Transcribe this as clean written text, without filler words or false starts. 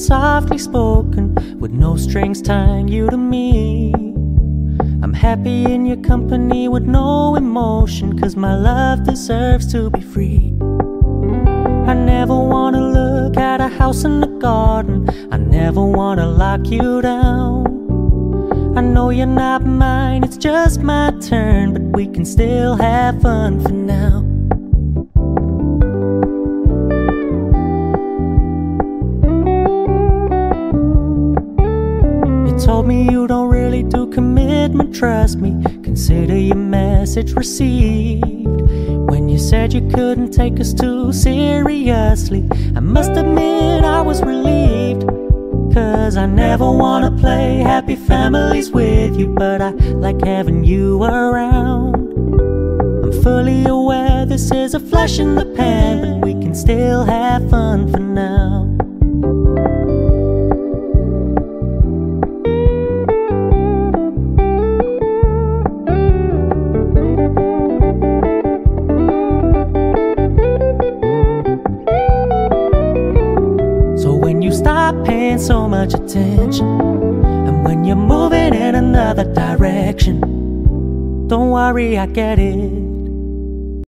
softly spoken, with no strings tying you to me. I'm happy in your company with no emotion, 'cause my love deserves to be free. I never wanna look at a house in the garden, I never wanna lock you down. I know you're not mine, it's just my turn, but we can still have fun for now. You told me you don't really do commitment, trust me, consider your message received. When you said you couldn't take us too seriously, I must admit I was relieved. 'Cause I never wanna play happy families with you, but I like having you around. I'm fully aware this is a flash in the pan, but we can still have fun for now. Stop paying so much attention, and when you're moving in another direction, don't worry, I get it.